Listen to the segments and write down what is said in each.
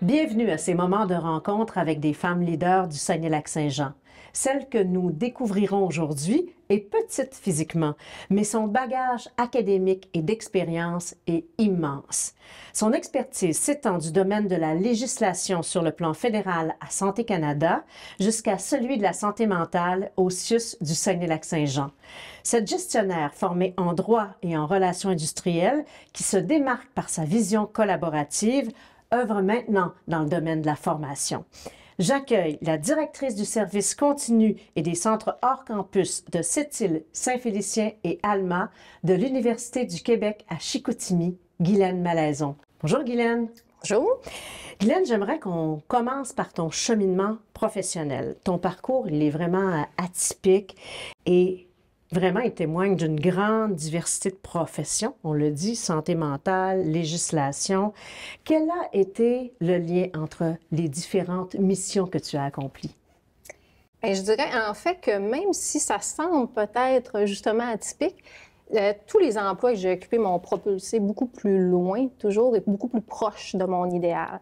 Bienvenue à ces moments de rencontre avec des femmes leaders du Saguenay-Lac-Saint-Jean. Celle que nous découvrirons aujourd'hui est petite physiquement, mais son bagage académique et d'expérience est immense. Son expertise s'étend du domaine de la législation sur le plan fédéral à Santé Canada jusqu'à celui de la santé mentale au CIUS du Saguenay-Lac-Saint-Jean. Cette gestionnaire formée en droit et en relations industrielles, qui se démarque par sa vision collaborative, œuvre maintenant dans le domaine de la formation. J'accueille la directrice du service continu et des centres hors campus de Sept-Îles, Saint-Félicien et Alma de l'Université du Québec à Chicoutimi, Guylaine Malaison. Bonjour Guylaine. Bonjour. Guylaine, j'aimerais qu'on commence par ton cheminement professionnel. Ton parcours, il est vraiment atypique et vraiment, il témoigne d'une grande diversité de professions. On le dit, santé mentale, législation. Quel a été le lien entre les différentes missions que tu as accomplies? Bien, je dirais en fait que même si ça semble peut-être justement atypique, tous les emplois que j'ai occupés m'ont propulsé beaucoup plus loin, toujours, et beaucoup plus proche de mon idéal.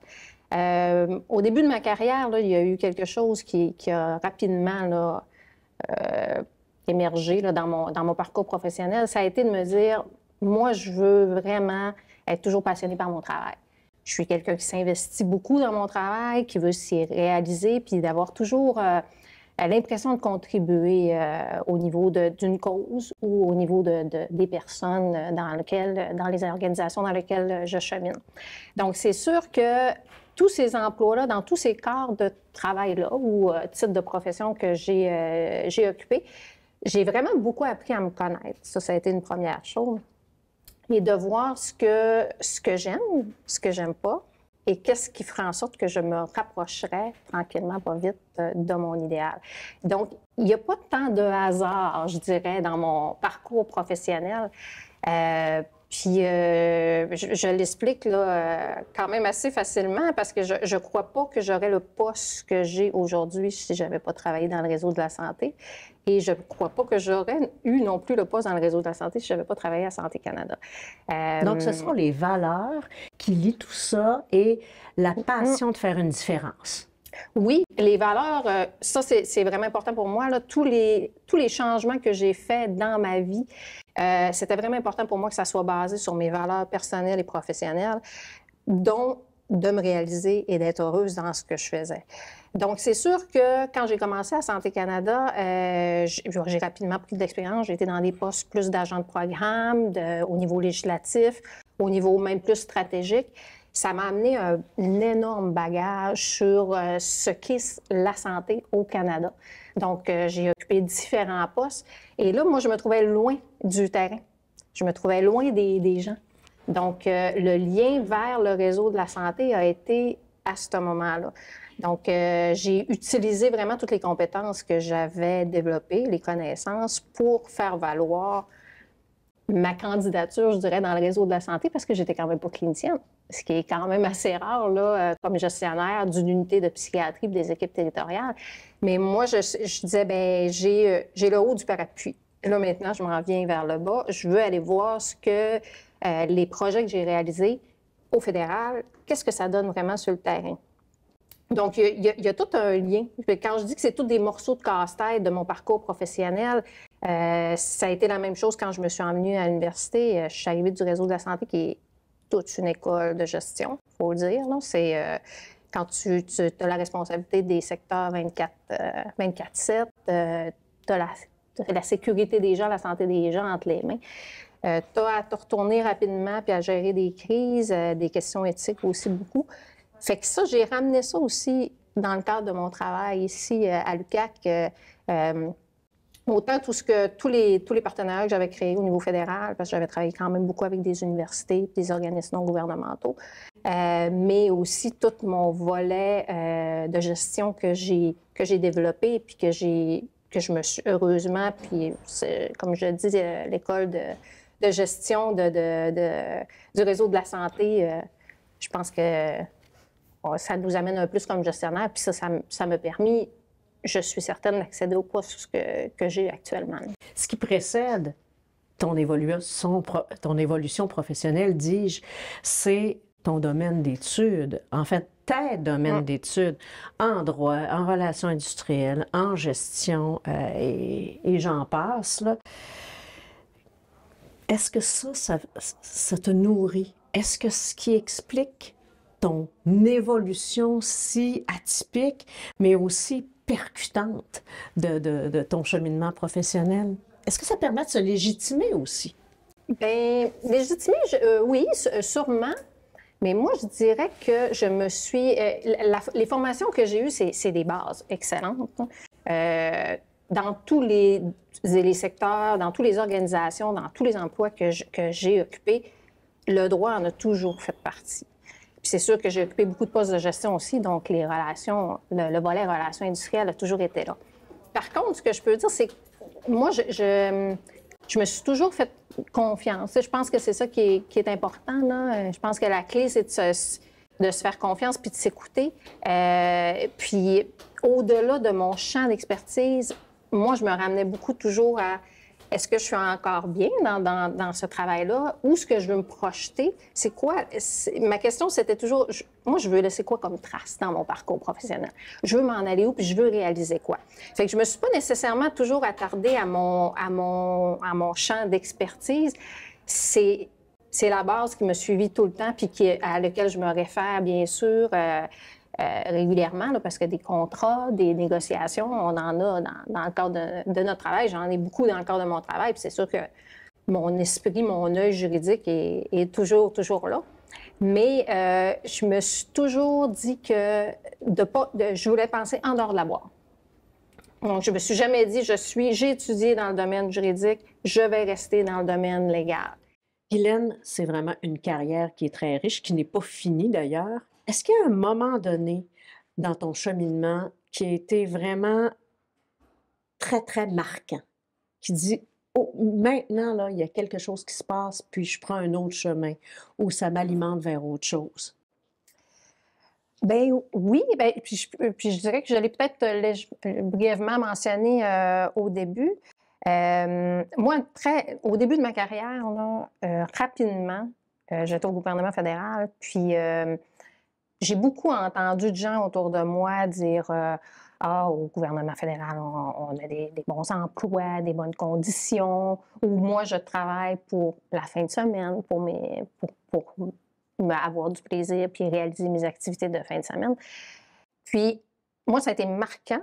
Au début de ma carrière, là, il y a eu quelque chose qui a rapidement émergé là, dans mon parcours professionnel. Ça a été de me dire, moi, je veux vraiment être toujours passionnée par mon travail. Je suis quelqu'un qui s'investit beaucoup dans mon travail, qui veut s'y réaliser, puis d'avoir toujours l'impression de contribuer au niveau d'une cause ou au niveau des personnes dans les organisations dans lesquelles je chemine. Donc, c'est sûr que tous ces emplois-là, dans tous ces corps de travail-là ou types de profession que j'ai occupés, j'ai vraiment beaucoup appris à me connaître. Ça a été une première chose. Et de voir ce que j'aime, ce que j'aime pas, et qu'est-ce qui ferait en sorte que je me rapprocherais tranquillement, pas vite, de mon idéal. Donc, il n'y a pas tant de hasard, je dirais, dans mon parcours professionnel. Puis, je l'explique là, quand même assez facilement parce que je ne crois pas que j'aurais le poste que j'ai aujourd'hui si je n'avais pas travaillé dans le réseau de la santé. Et je ne crois pas que j'aurais eu non plus le poste dans le réseau de la santé si je n'avais pas travaillé à Santé Canada. Donc, ce sont les valeurs qui lient tout ça et la passion de faire une différence. Oui, les valeurs, ça, c'est vraiment important pour moi. Là. Tous les changements que j'ai faits dans ma vie, c'était vraiment important pour moi que ça soit basé sur mes valeurs personnelles et professionnelles, dont de me réaliser et d'être heureuse dans ce que je faisais. Donc, c'est sûr que quand j'ai commencé à Santé Canada, j'ai rapidement pris de l'expérience. J'ai été dans des postes plus d'agent de programme, au niveau législatif, au niveau même plus stratégique. Ça m'a amené un énorme bagage sur ce qu'est la santé au Canada. Donc, j'ai occupé différents postes. Et là, moi, je me trouvais loin du terrain. Je me trouvais loin des gens. Donc, le lien vers le réseau de la santé a été à ce moment-là. Donc, j'ai utilisé vraiment toutes les compétences que j'avais développées, les connaissances, pour faire valoir ma candidature, je dirais, dans le réseau de la santé parce que j'étais quand même pas clinicienne, ce qui est quand même assez rare là, comme gestionnaire d'une unité de psychiatrie et des équipes territoriales. Mais moi, je disais, bien, j'ai le haut du parapluie. Là, maintenant, je m'en viens vers le bas. Je veux aller voir ce que les projets que j'ai réalisés au fédéral, qu'est-ce que ça donne vraiment sur le terrain. Donc, il y a tout un lien. Quand je dis que c'est tous des morceaux de casse-tête de mon parcours professionnel, ça a été la même chose quand je me suis emmenée à l'université. Je suis arrivée du réseau de la santé qui est toute une école de gestion, il faut le dire. C'est quand tu as la responsabilité des secteurs 24/7, tu as la sécurité des gens, la santé des gens entre les mains. Tu as à te retourner rapidement puis à gérer des crises, des questions éthiques aussi beaucoup. Fait que ça, j'ai ramené ça aussi dans le cadre de mon travail ici à l'UQAC. Autant tous les partenariats que j'avais créés au niveau fédéral, parce que j'avais travaillé quand même beaucoup avec des universités, des organismes non gouvernementaux, mais aussi tout mon volet de gestion que j'ai développé puis que je me suis heureusement, puis comme je dis, l'école de gestion du réseau de la santé, je pense que ça nous amène un plus comme gestionnaire, puis ça m'a permis, je suis certaine, d'accéder au poste que j'ai actuellement. Ce qui précède ton évolution professionnelle, dis-je, c'est ton domaine d'études. En fait, tes domaines d'études, en droit, en relations industrielles, en gestion, et j'en passe, là. Est-ce que ça te nourrit? Est-ce que ce qui explique ton évolution si atypique, mais aussi percutante de ton cheminement professionnel? Est-ce que ça permet de se légitimer aussi? Bien, légitimer, oui, sûrement. Mais moi, je dirais que je me suis... les formations que j'ai eues, c'est des bases excellentes. Dans tous les secteurs, dans toutes les organisations, dans tous les emplois que j'ai occupés, le droit en a toujours fait partie. Puis c'est sûr que j'ai occupé beaucoup de postes de gestion aussi, donc les relations, le volet relations industrielles a toujours été là. Par contre, ce que je peux dire, c'est que moi, je me suis toujours fait confiance. Je pense que c'est ça qui est important, là. Je pense que la clé, c'est de se faire confiance puis de s'écouter. Puis, au-delà de mon champ d'expertise, moi, je me ramenais beaucoup toujours à est-ce que je suis encore bien dans ce travail-là? Où est-ce que je veux me projeter? C'est quoi? Ma question, c'était toujours, moi, je veux laisser quoi comme trace dans mon parcours professionnel? Je veux m'en aller où? Puis je veux réaliser quoi? Fait que je me suis pas nécessairement toujours attardée à mon champ d'expertise. C'est la base qui me suivit tout le temps, puis à laquelle je me réfère, bien sûr, régulièrement, là, parce que des contrats, des négociations, on en a dans le cadre de notre travail. J'en ai beaucoup dans le cadre de mon travail. Puis c'est sûr que mon esprit, mon œil juridique est toujours là. Mais je me suis toujours dit que je voulais penser en dehors de la boîte. Donc, je me suis jamais dit, j'ai étudié dans le domaine juridique, je vais rester dans le domaine légal. Guylaine, c'est vraiment une carrière qui est très riche, qui n'est pas finie d'ailleurs. Est-ce qu'il y a un moment donné dans ton cheminement qui a été vraiment très, très marquant, qui dit oh, maintenant, là, il y a quelque chose qui se passe, puis je prends un autre chemin, ou ça m'alimente vers autre chose? Ben oui, ben, puis je dirais que je l'ai peut-être brièvement mentionné au début. Moi, au début de ma carrière, rapidement, j'étais au gouvernement fédéral, puis j'ai beaucoup entendu de gens autour de moi dire ah, au gouvernement fédéral, on a des bons emplois, des bonnes conditions, ou moi, je travaille pour la fin de semaine, pour avoir du plaisir puis réaliser mes activités de fin de semaine. Puis, moi, ça a été marquant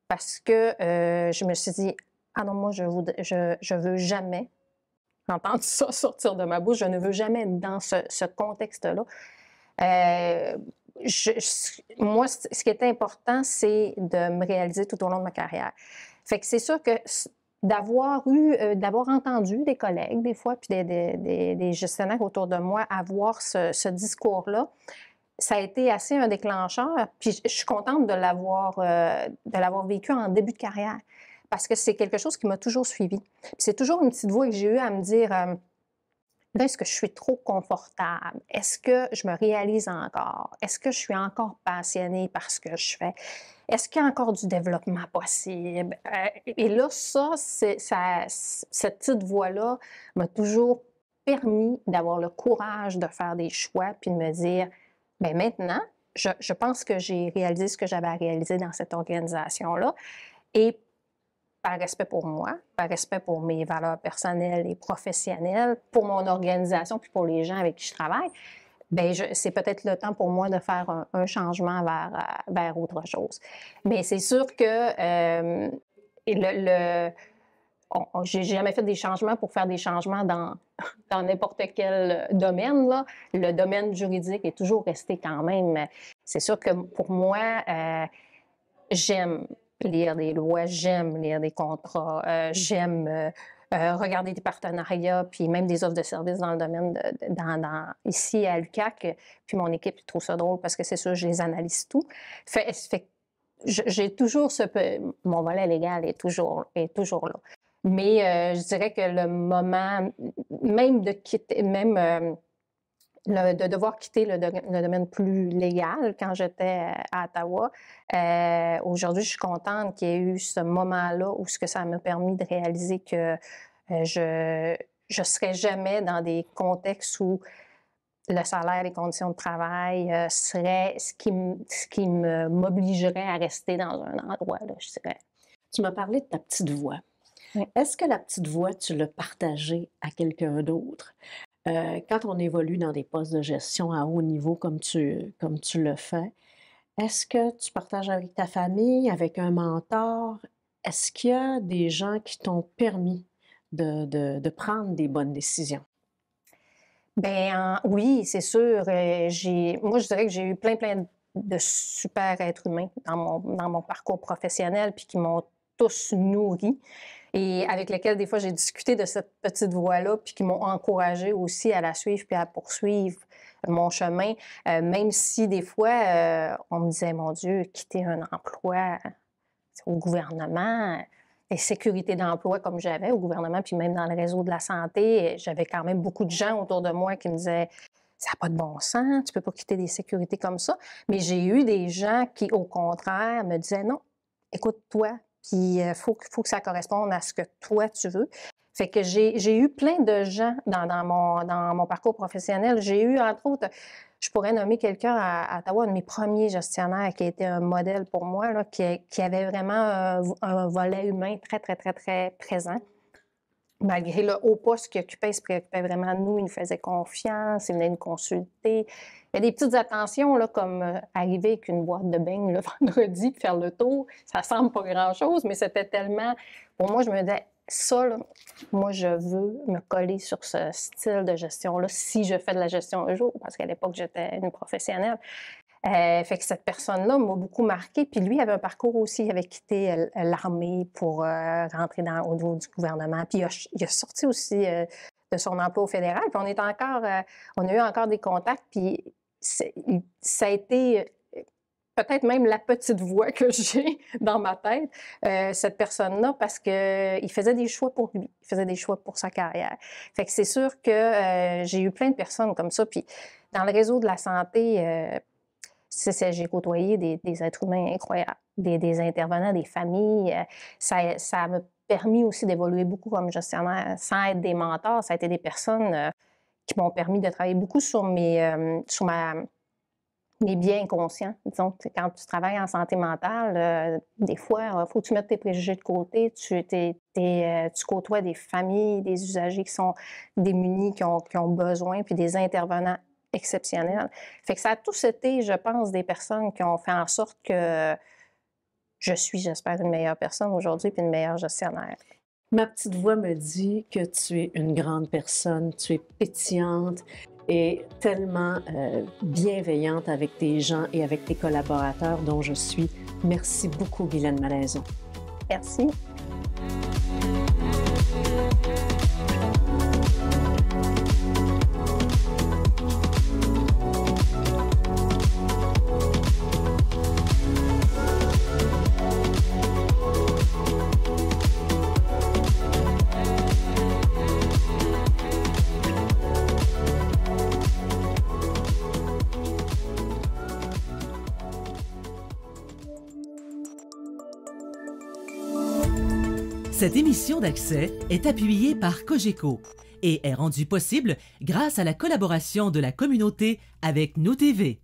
parce que je me suis dit, ah non, moi, je veux jamais entendre ça sortir de ma bouche. Je ne veux jamais être dans ce contexte-là. Moi, ce qui était important, c'est de me réaliser tout au long de ma carrière. Fait que c'est sûr que d'avoir entendu des collègues, des fois, puis des gestionnaires autour de moi avoir ce discours-là, ça a été assez un déclencheur. Puis je suis contente de l'avoir vécu en début de carrière parce que c'est quelque chose qui m'a toujours suivie. Puis c'est toujours une petite voix que j'ai eue à me dire là, est-ce que je suis trop confortable? Est-ce que je me réalise encore? Est-ce que je suis encore passionnée par ce que je fais? Est-ce qu'il y a encore du développement possible? Et là, cette petite voix-là m'a toujours permis d'avoir le courage de faire des choix puis de me dire, bien maintenant, je pense que j'ai réalisé ce que j'avais à réaliser dans cette organisation-là. Et par respect pour moi, par respect pour mes valeurs personnelles et professionnelles, pour mon organisation puis pour les gens avec qui je travaille, bien, c'est peut-être le temps pour moi de faire un changement vers autre chose. Mais c'est sûr que j'ai jamais fait des changements pour faire des changements dans n'importe quel domaine, là. Le domaine juridique est toujours resté quand même. C'est sûr que pour moi, j'aime lire des lois, j'aime lire des contrats, j'aime regarder des partenariats, puis même des offres de services dans le domaine ici à l'UQAC. Puis mon équipe trouve ça drôle parce que c'est sûr, je les analyse tout. J'ai toujours mon volet légal est toujours là. Mais je dirais que le moment, même de quitter, de devoir quitter le domaine plus légal quand j'étais à Ottawa. Aujourd'hui, je suis contente qu'il y ait eu ce moment-là où ça m'a permis de réaliser que je ne serais jamais dans des contextes où le salaire, les conditions de travail serait ce qui m'obligerait à rester dans un endroit, là, je dirais. Tu m'as parlé de ta petite voix. Oui. Est-ce que la petite voix, tu l'as partagée à quelqu'un d'autre? Quand on évolue dans des postes de gestion à haut niveau comme tu le fais, est-ce que tu partages avec ta famille, avec un mentor? Est-ce qu'il y a des gens qui t'ont permis de prendre des bonnes décisions? Ben oui, c'est sûr. Moi, je dirais que j'ai eu plein de super êtres humains dans mon parcours professionnel, puis qui m'ont tous nourri et avec lesquels, des fois, j'ai discuté de cette petite voie-là, puis qui m'ont encouragée aussi à la suivre puis à poursuivre mon chemin, même si des fois, on me disait, mon Dieu, quitter un emploi au gouvernement, et sécurité d'emploi comme j'avais au gouvernement, puis même dans le réseau de la santé, j'avais quand même beaucoup de gens autour de moi qui me disaient « ça n'a pas de bon sens, tu peux pas quitter des sécurités comme ça ». Mais j'ai eu des gens qui, au contraire, me disaient « non, écoute-toi, puis il faut que ça corresponde à ce que toi tu veux ». Fait que j'ai eu plein de gens dans mon parcours professionnel. J'ai eu, entre autres, je pourrais nommer quelqu'un à Ottawa, un de mes premiers gestionnaires qui a été un modèle pour moi, là, qui avait vraiment un volet humain très, très, très, très présent. Malgré le haut poste qu'il occupait, il se préoccupait vraiment de nous, il nous faisait confiance, il venait nous consulter. Il y a des petites attentions, là, comme arriver avec une boîte de beignes le vendredi, faire le tour. Ça semble pas grand-chose, mais c'était tellement... Pour moi, je me disais, ça, là, moi, je veux me coller sur ce style de gestion-là si je fais de la gestion un jour, parce qu'à l'époque, j'étais une professionnelle. Fait que cette personne-là m'a beaucoup marquée. Puis lui, il avait un parcours aussi. Il avait quitté l'armée pour rentrer au niveau du gouvernement. Puis il a sorti aussi de son emploi au fédéral. Puis on a eu encore des contacts. Puis ça a été peut-être même la petite voix que j'ai dans ma tête, cette personne-là, parce qu'il faisait des choix pour lui. Il faisait des choix pour sa carrière. Fait que c'est sûr que j'ai eu plein de personnes comme ça. Puis dans le réseau de la santé... j'ai côtoyé des êtres humains incroyables, des intervenants, des familles. Ça m'a permis aussi d'évoluer beaucoup comme gestionnaire. Sans être des mentors, ça a été des personnes qui m'ont permis de travailler beaucoup sur mes biais inconscients. Disons, quand tu travailles en santé mentale, des fois, il faut que tu mettes tes préjugés de côté. Tu côtoies des familles, des usagers qui sont démunis, qui ont besoin, puis des intervenants exceptionnel. Fait que ça a tous été, je pense, des personnes qui ont fait en sorte que je suis, j'espère, une meilleure personne aujourd'hui puis une meilleure gestionnaire. Ma petite voix me dit que tu es une grande personne, tu es pétillante et tellement bienveillante avec tes gens et avec tes collaborateurs dont je suis. Merci beaucoup, Guylaine Malaison. Merci. Cette émission d'Accès est appuyée par Cogeco et est rendue possible grâce à la collaboration de la communauté avec Nous TV.